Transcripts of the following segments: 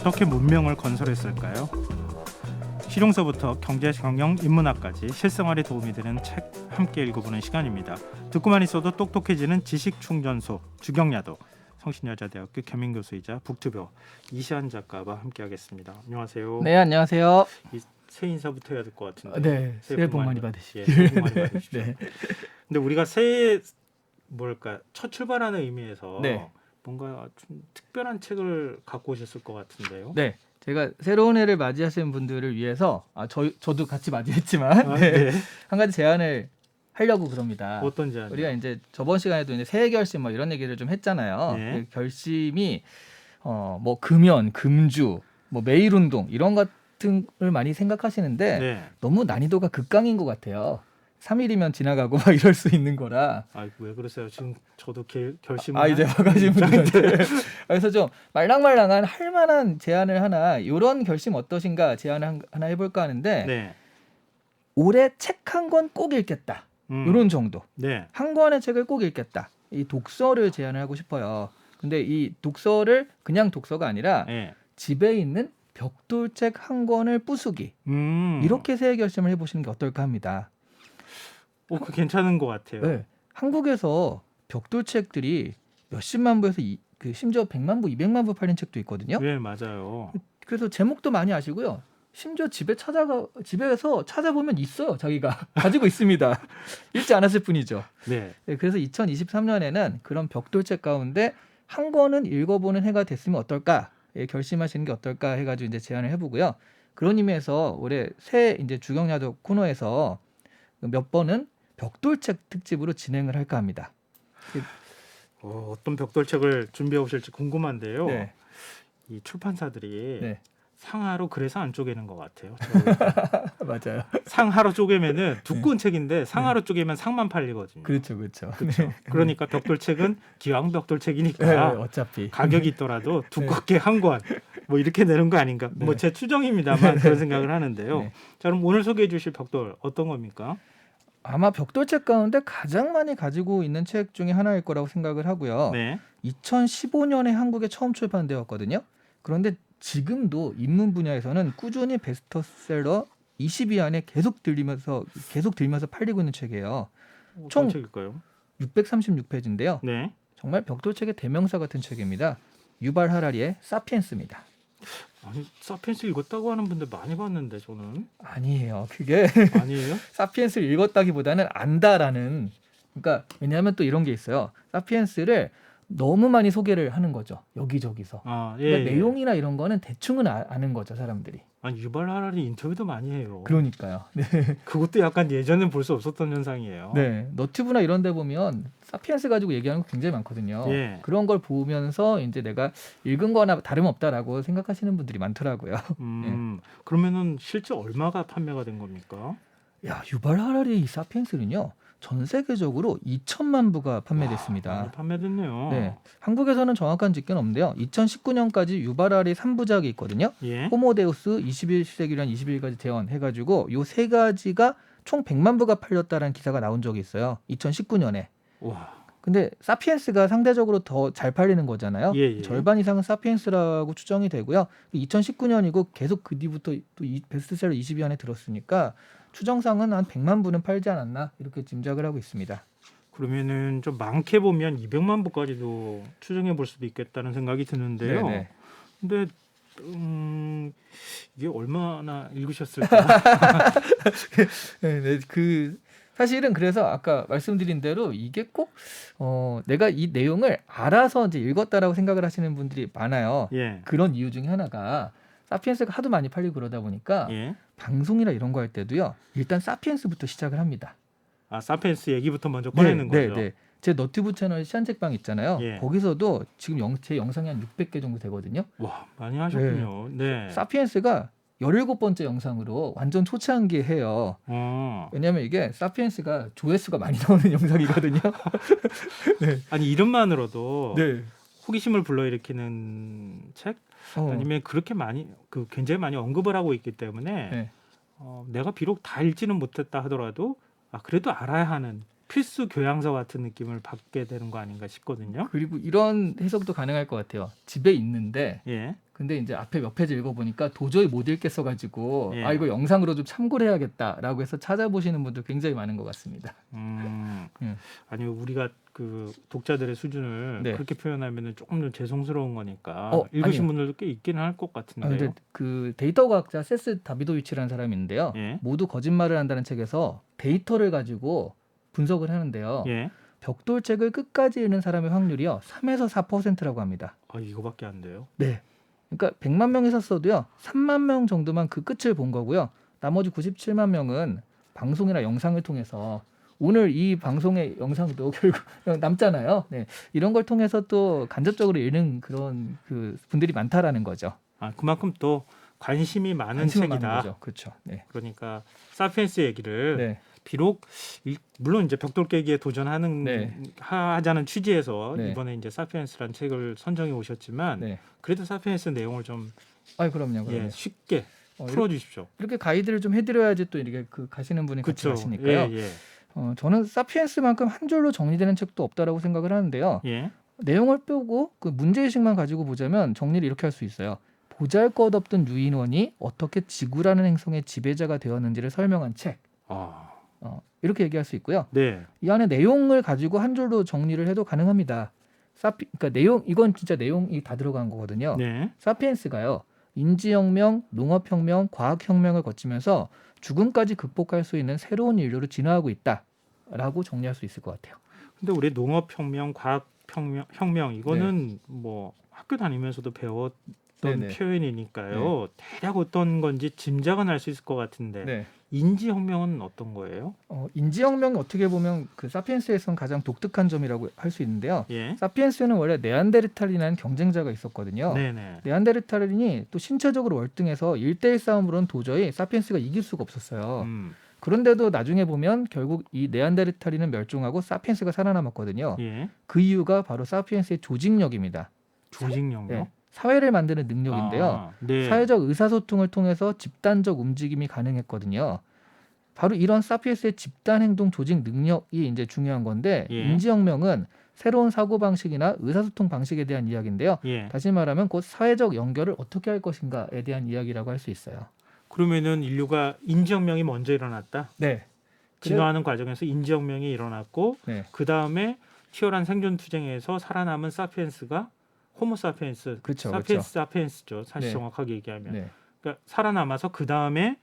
어떻게 문명을 건설했을까요? 실용서부터 경제, 경영, 인문학까지 실생활에 도움이 되는 책 함께 읽어보는 시간입니다. 듣고만 있어도 똑똑해지는 지식충전소 주경야도 성신여자대학교 겸임교수이자 북튜버 이시안 작가와 함께하겠습니다. 안녕하세요. 네, 안녕하세요. 새 인사부터 해야 될 것 같은데. 네, 새해 복 많이 받으십시오. 예, 새해 복 많이 받으십시오. 네. 근데 우리가 새해 첫 출발하는 의미에서 네. 뭔가 좀 특별한 책을 갖고 오셨을 것 같은데요. 네, 제가 새로운 해를 맞이하시는 분들을 위해서 저도 같이 맞이했지만 네. 한 가지 제안을 하려고 그럽니다. 어떤 제안? 우리가 이제 저번 시간에도 이제 새해 결심 뭐 이런 얘기를 좀 했잖아요. 네. 그 결심이 뭐 금연, 금주, 뭐 매일 운동 이런 같은 걸 많이 생각하시는데 네. 너무 난이도가 극강인 것 같아요. 3일이면 지나가고 막 이럴 수 있는 거라. 왜 그러세요? 지금 저도 결심을 이제 와가신 분들한테 그래서 좀 말랑말랑한 할만한 제안을 하나 이런 결심 어떠신가 제안을 하나 해볼까 하는데 네. 올해 책 한 권 꼭 읽겠다 이런 정도 네. 한 권의 책을 꼭 읽겠다 이 독서를 제안을 하고 싶어요. 근데 이 독서를 그냥 독서가 아니라 네. 집에 있는 벽돌책 한 권을 부수기 이렇게 새해 결심을 해보시는 게 어떨까 합니다. 그거 괜찮은 것 같아요. 네. 한국에서 벽돌책들이 몇십만 부에서 심지어 100만 부, 200만 부 팔린 책도 있거든요. 네, 맞아요. 그래서 제목도 많이 아시고요. 심지어 집에서 찾아보면 있어요. 자기가 가지고 있습니다. 읽지 않았을 뿐이죠. 네. 네, 그래서 2023년에는 그런 벽돌책 가운데 한 권은 읽어보는 해가 됐으면 어떨까? 결심하시는 게 어떨까 해가지고 이제 제안을 해보고요. 그런 의미에서 올해 새 이제 주경야도 코너에서 몇 번은 벽돌책 특집으로 진행을 할까 합니다. 어떤 벽돌책을 준비해 오실지 궁금한데요. 네. 이 출판사들이 네. 상하로 그래서 안 쪼개는 것 같아요. 맞아요. 상하로 쪼개면은 두꺼운 책인데 상하로 쪼개면 상만 팔리거든요. 그렇죠. 그렇죠. 그러니까 벽돌책은 기왕 벽돌책이니까 네, 어차피 가격이 있더라도 두껍게 한 권 뭐 이렇게 내는 거 아닌가? 네. 뭐 제 추정입니다만 그런 생각을 하는데요. 네. 자, 그럼 오늘 소개해 주실 벽돌 어떤 겁니까? 아마 벽돌책 가운데 가장 많이 가지고 있는 책 중에 하나일 거라고 생각을 하고요. 네. 2015년에 한국에 처음 출판되었거든요. 그런데 지금도 인문 분야에서는 꾸준히 베스트셀러 20위 안에 계속 들면서 팔리고 있는 책이에요. 총 어떤 책일까요? 636페이지인데요. 네. 정말 벽돌책의 대명사 같은 책입니다. 유발 하라리의 사피엔스입니다. 아니, 사피엔스 읽었다고 하는 분들 많이 봤는데 저는 아니에요. 그게 아니에요? 사피엔스를 읽었다기보다는 안다라는, 그러니까 왜냐하면 또 이런 게 있어요. 사피엔스를 너무 많이 소개를 하는 거죠. 여기저기서. 예. 내용이나 이런 거는 대충은 아는 거죠, 사람들이. 아니, 유발 하라리 인터뷰도 많이 해요. 그러니까요. 네. 그것도 약간 예전엔 볼 수 없었던 현상이에요. 네. 너튜브나 이런 데 보면 사피엔스 가지고 얘기하는 거 굉장히 많거든요. 예. 그런 걸 보면서 이제 내가 읽은 거나 다름없다라고 생각하시는 분들이 많더라고요. 그러면은 실제 얼마가 판매가 된 겁니까? 야, 유발 하라리 이 사피엔스는요. 전 세계적으로 2천만 부가 판매됐습니다. 많이 판매됐네요. 네, 한국에서는 정확한 집계는 없는데요. 2019년까지 유발 하라리 3부작이 있거든요. 예. 호모데우스 21세기란 21가지 재원 해가지고 요 세 가지가 총 100만 부가 팔렸다라는 기사가 나온 적이 있어요. 2019년에. 와. 근데 사피엔스가 상대적으로 더 잘 팔리는 거잖아요. 예. 절반 이상은 사피엔스라고 추정이 되고요. 2019년이고 계속 그 뒤부터 또 이 베스트셀러 20위 안에 들었으니까 추정상은 한 100만 부는 팔지 않았나 이렇게 짐작을 하고 있습니다. 그러면은 좀 많게 보면 200만 부까지도 추정해 볼 수도 있겠다는 생각이 드는데요. 네네. 근데 이게 얼마나 읽으셨을까? 네, 사실은 그래서 아까 말씀드린 대로 이게 꼭 내가 이 내용을 알아서 이제 읽었다라고 생각을 하시는 분들이 많아요. 예. 그런 이유 중에 하나가 사피엔스가 하도 많이 팔리고 그러다 보니까 예. 방송이나 이런 거 할 때도요. 일단 사피엔스부터 시작을 합니다. 사피엔스 얘기부터 먼저 꺼내는 거죠. 네. 제 너튜브 채널 시안책방 있잖아요. 예. 거기서도 지금 제 영상이 한 600개 정도 되거든요. 와, 많이 하셨군요. 네. 사피엔스가 17번째 영상으로 완전 초창기해요. 왜냐하면 이게 사피엔스가 조회수가 많이 나오는 영상이거든요. 네. 아니, 이름만으로도 네. 호기심을 불러일으키는 책? 아니면 그렇게 굉장히 많이 언급을 하고 있기 때문에 네. 내가 비록 다 읽지는 못했다 하더라도 그래도 알아야 하는 필수 교양서 같은 느낌을 받게 되는 거 아닌가 싶거든요. 그리고 이런 해석도 가능할 것 같아요. 집에 있는데 예. 근데 이제 앞에 몇 페이지 읽어보니까 도저히 못 읽겠어가지고 예. 아 이거 영상으로 좀 참고를 해야겠다라고 해서 찾아보시는 분들 굉장히 많은 것 같습니다. 예. 아니 우리가 그 독자들의 수준을 네. 그렇게 표현하면은 조금 더 죄송스러운 거니까 아니요. 읽으신 분들도 꽤 있기는 할 것 아, 같은데요. 근데 그 데이터 과학자 세스 다비도위치라는 사람이 있는데요. 예. 모두 거짓말을 한다는 책에서 데이터를 가지고 분석을 하는데요. 예. 벽돌책을 끝까지 읽는 사람의 확률이요 3에서 4%라고 합니다. 아 이거밖에 안 돼요. 네. 그러니까 100만 명이 샀어도요 3만 명 정도만 그 끝을 본 거고요. 나머지 97만 명은 방송이나 영상을 통해서 오늘 이 방송의 영상도 결국 남잖아요. 네. 이런 걸 통해서 또 간접적으로 읽는 그런 그 분들이 많다라는 거죠. 아 그만큼 또 관심이 많은 관심이 많은 책이다. 거죠. 그렇죠. 네. 그러니까 사피엔스 얘기를 네. 비록 물론 이제 벽돌 깨기에 도전하는 네. 하자는 취지에서 네. 이번에 이제 사피엔스라는 책을 선정해 오셨지만 네. 그래도 사피엔스 내용을 좀 그럼요. 예, 쉽게 이렇게, 풀어 주십시오. 이렇게 가이드를 좀 해드려야지 또 이렇게 그 가시는 분이 같이 그렇죠. 가시니까요. 예, 예. 저는 사피엔스만큼 한 줄로 정리되는 책도 없다라고 생각을 하는데요. 예. 내용을 빼고 그 문제의식만 가지고 보자면 정리를 이렇게 할 수 있어요. 보잘것없던 유인원이 어떻게 지구라는 행성의 지배자가 되었는지를 설명한 책. 아. 이렇게 얘기할 수 있고요. 네. 이 안에 내용을 가지고 한 줄로 정리를 해도 가능합니다. 그러니까 내용 이건 진짜 내용이 다 들어간 거거든요. 네. 사피엔스가요. 인지혁명, 농업혁명, 과학혁명을 거치면서 죽음까지 극복할 수 있는 새로운 인류로 진화하고 있다라고 정리할 수 있을 것 같아요. 근데 우리 농업혁명, 과학혁명 이거는 뭐 학교 다니면서도 배웠던 네네. 표현이니까요. 대략 어떤 건지 짐작은 할 수 있을 것 같은데 네. 인지혁명은 어떤 거예요? 인지혁명이 어떻게 보면 그 사피엔스에서는 가장 독특한 점이라고 할 수 있는데요. 예. 사피엔스는 원래 네안데르탈인이라는 경쟁자가 있었거든요. 네네. 네안데르탈인이 또 신체적으로 월등해서 1대1 싸움으로는 도저히 사피엔스가 이길 수가 없었어요. 그런데도 나중에 보면 결국 이 네안데르탈인은 멸종하고 사피엔스가 살아남았거든요. 예. 그 이유가 바로 사피엔스의 조직력입니다. 조직력요? 네, 사회를 만드는 능력인데요. 아, 네. 사회적 의사소통을 통해서 집단적 움직임이 가능했거든요. 바로 이런 사피엔스의 집단 행동 조직 능력이 이제 중요한 건데 예. 인지혁명은 새로운 사고 방식이나 의사소통 방식에 대한 이야기인데요. 예. 다시 말하면 곧 사회적 연결을 어떻게 할 것인가에 대한 이야기라고 할 수 있어요. 그러면은 인류가 인지혁명이 먼저 일어났다. 네. 진화하는 과정에서 인지혁명이 일어났고 네. 그 다음에 치열한 생존 투쟁에서 살아남은 사피엔스가 호모사피엔스, 그쵸, 사피엔스 사피엔스죠. 사실 네. 정확하게 얘기하면 네. 그러니까 살아남아서 그 다음에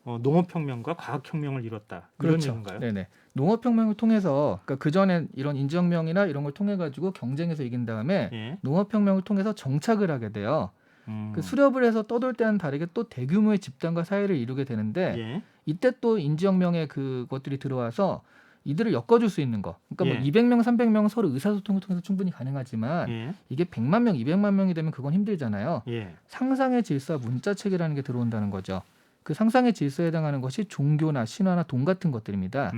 농업혁명과 과학혁명을 이뤘다. 이런 그렇죠. 얘기인가요? 네네. 농업혁명을 통해서 그러니까 그 전에 이런 인지혁명이나 이런 걸 통해 가지고 경쟁에서 이긴 다음에 예. 농업혁명을 통해서 정착을 하게 돼요. 그 수렵을 해서 떠돌 때와는 다르게 또 대규모의 집단과 사회를 이루게 되는데 예. 이때 또 인지혁명의 그것들이 들어와서 이들을 엮어줄 수 있는 거. 그러니까 예. 뭐 200명, 300명은 서로 의사소통을 통해서 충분히 가능하지만 예. 이게 100만 명, 200만 명이 되면 그건 힘들잖아요. 예. 상상의 질서, 문자책이라는 게 들어온다는 거죠. 그 상상의 질서에 해당하는 것이 종교나 신화나 돈 같은 것들입니다.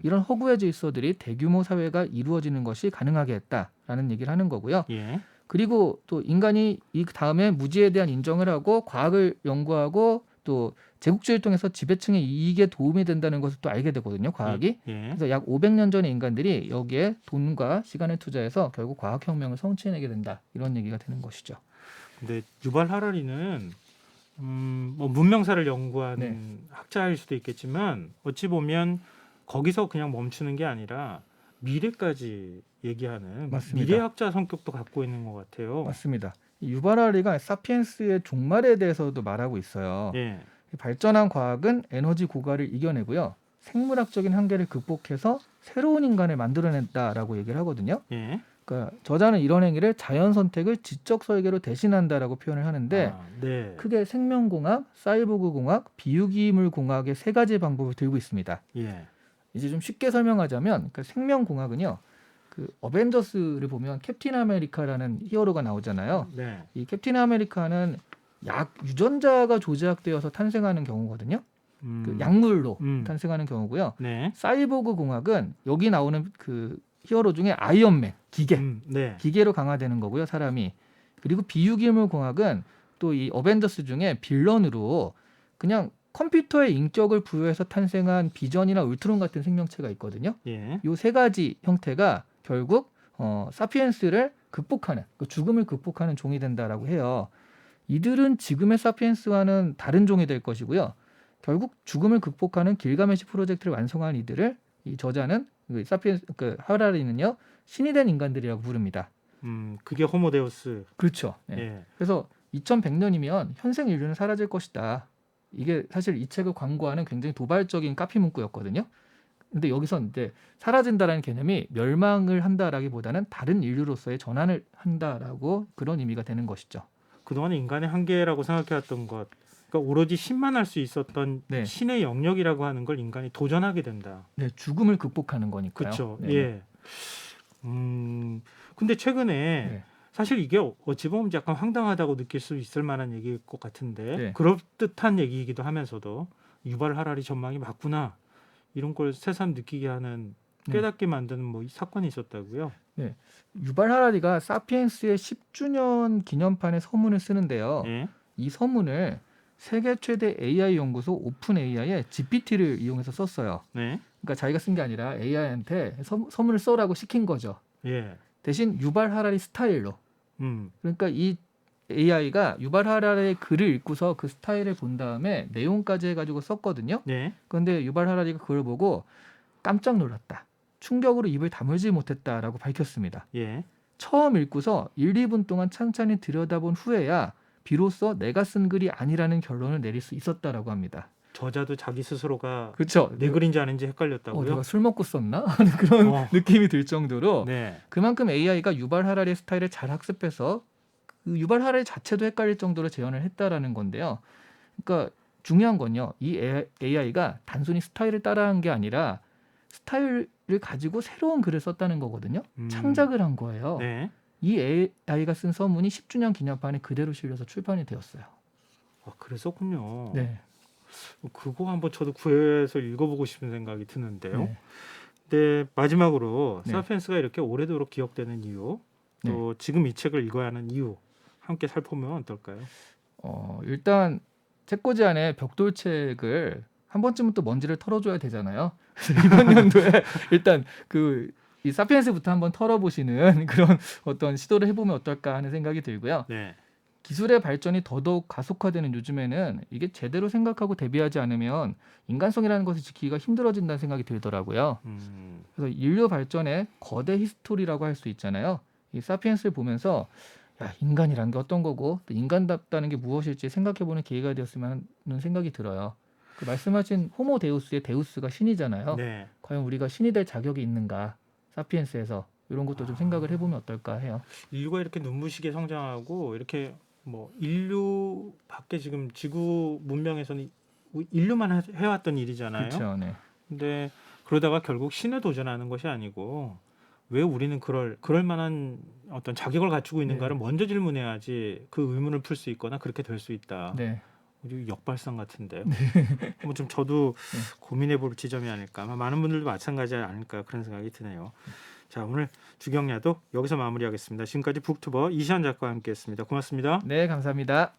이런 허구의 질서들이 대규모 사회가 이루어지는 것이 가능하게 했다라는 얘기를 하는 거고요. 예. 그리고 또 인간이 이 다음에 무지에 대한 인정을 하고 과학을 연구하고 또 제국주의를 통해서 지배층의 이익에 도움이 된다는 것을 또 알게 되거든요. 과학이. 예. 그래서 약 500년 전의 인간들이 여기에 돈과 시간을 투자해서 결국 과학혁명을 성취해내게 된다. 이런 얘기가 되는 것이죠. 근데 유발 하라리는 뭐 문명사를 연구하는 네. 학자일 수도 있겠지만 어찌 보면 거기서 그냥 멈추는 게 아니라 미래까지 얘기하는 맞습니다. 미래학자 성격도 갖고 있는 것 같아요. 맞습니다. 이 유발 하라리가 사피엔스의 종말에 대해서도 말하고 있어요. 예. 발전한 과학은 에너지 고갈을 이겨내고요. 생물학적인 한계를 극복해서 새로운 인간을 만들어낸다라고 얘기를 하거든요. 예. 그러니까 저자는 이런 행위를 자연 선택을 지적 설계로 대신한다라고 표현을 하는데 네. 크게 생명공학, 사이보그 공학, 비유기물 공학의 세 가지 방법을 들고 있습니다. 예. 이제 좀 쉽게 설명하자면 그러니까 생명공학은요. 그 어벤져스를 보면 캡틴 아메리카라는 히어로가 나오잖아요. 네. 이 캡틴 아메리카는 약 유전자가 조작되어서 탄생하는 경우거든요. 그 약물로 탄생하는 경우고요. 네. 사이보그 공학은 여기 나오는 그 히어로 중에 아이언맨, 기계, 네. 기계로 강화되는 거고요, 사람이. 그리고 비유기물 공학은 또 이 어벤져스 중에 빌런으로 그냥 컴퓨터에 인격을 부여해서 탄생한 비전이나 울트론 같은 생명체가 있거든요. 예. 이 세 가지 형태가 결국 사피엔스를 극복하는, 그 죽음을 극복하는 종이 된다라고 해요. 이들은 지금의 사피엔스와는 다른 종이 될 것이고요. 결국 죽음을 극복하는 길가메시 프로젝트를 완성한 이들을 이 저자는 하라리는요 신이 된 인간들이라고 부릅니다. 그게 호모데우스. 그렇죠. 네. 예. 그래서 2100년이면 현생 인류는 사라질 것이다. 이게 사실 이 책을 광고하는 굉장히 도발적인 카피 문구였거든요. 근데 여기서 이제 사라진다라는 개념이 멸망을 한다라기보다는 다른 인류로서의 전환을 한다라고 그런 의미가 되는 것이죠. 그동안 인간의 한계라고 생각해왔던 것, 그러니까 오로지 신만 할 수 있었던 네. 신의 영역이라고 하는 걸 인간이 도전하게 된다. 네, 죽음을 극복하는 거니까요. 그렇죠. 네. 예. 근데 최근에 네. 사실 이게 어찌 보면 약간 황당하다고 느낄 수 있을 만한 얘기일 것 같은데 네. 그럴듯한 얘기이기도 하면서도 유발 하라리 전망이 맞구나 이런 걸 새삼 느끼게 하는 깨닫게 만드는 뭐 이 사건이 있었다고요. 유발 하라리가 사피엔스의 10주년 기념판에 서문을 쓰는데요. 예. 이 서문을 세계 최대 AI 연구소 오픈 AI의 GPT를 이용해서 썼어요. 네. 그러니까 자기가 쓴 게 아니라 AI한테 서문을 써라고 시킨 거죠. 예. 대신 유발 하라리 스타일로. 그러니까 이 AI가 유발 하라리의 글을 읽고서 그 스타일을 본 다음에 내용까지 해가지고 썼거든요. 네. 그런데 유발 하라리가 그걸 보고 깜짝 놀랐다. 충격으로 입을 다물지 못했다라고 밝혔습니다. 예. 처음 읽고서 1, 2분 동안 찬찬히 들여다본 후에야 비로소 내가 쓴 글이 아니라는 결론을 내릴 수 있었다라고 합니다. 저자도 자기 스스로가 그렇죠. 내 글인지 아닌지 헷갈렸다고요. 내가 술 먹고 썼나 하는 그런 느낌이 들 정도로 네. 그만큼 AI가 유발 하라리의 스타일을 잘 학습해서 그 유발 하라리 자체도 헷갈릴 정도로 재현을 했다라는 건데요. 그러니까 중요한 건요. 이 AI가 단순히 스타일을 따라한 게 아니라 스타일을 가지고 새로운 글을 썼다는 거거든요. 창작을 한 거예요. 네. 이 AI가 쓴 서문이 10주년 기념판에 그대로 실려서 출판이 되었어요. 그랬었군요. 네. 그거 한번 저도 구해서 읽어보고 싶은 생각이 드는데요. 네. 근데 마지막으로 네. 사피엔스가 이렇게 오래도록 기억되는 이유, 또 지금 이 책을 읽어야 하는 이유 함께 살펴보면 어떨까요? 일단 책꽂이 안에 벽돌책을 한 번쯤은 또 먼지를 털어줘야 되잖아요. 그래서 이번 연도에 일단 이 사피엔스부터 한번 털어보시는 그런 어떤 시도를 해보면 어떨까 하는 생각이 들고요. 네. 기술의 발전이 더더욱 가속화되는 요즘에는 이게 제대로 생각하고 대비하지 않으면 인간성이라는 것을 지키기가 힘들어진다는 생각이 들더라고요. 그래서 인류 발전의 거대 히스토리라고 할 수 있잖아요. 이 사피엔스를 보면서 야, 인간이란 게 어떤 거고 또 인간답다는 게 무엇일지 생각해보는 기회가 되었으면 하는 생각이 들어요. 그 말씀하신 호모 데우스의 데우스가 신이잖아요. 네. 과연 우리가 신이 될 자격이 있는가? 사피엔스에서 이런 것도 좀 생각을 해보면 어떨까 해요. 인류가 이렇게 눈부시게 성장하고 이렇게 뭐 인류 밖에 지금 지구 문명에서는 인류만 해왔던 일이잖아요. 그렇죠. 네. 근데 그러다가 결국 신에 도전하는 것이 아니고 왜 우리는 그럴 만한 어떤 자격을 갖추고 있는가를 먼저 질문해야지 그 의문을 풀 수 있거나 그렇게 될 수 있다. 네. 역발상 같은데요. 한번 좀 저도 고민해볼 지점이 아닐까. 아마 많은 분들도 마찬가지 아닐까 그런 생각이 드네요. 자, 오늘 주경야독 여기서 마무리하겠습니다. 지금까지 북튜버 이시안 작가와 함께했습니다. 고맙습니다. 네, 감사합니다.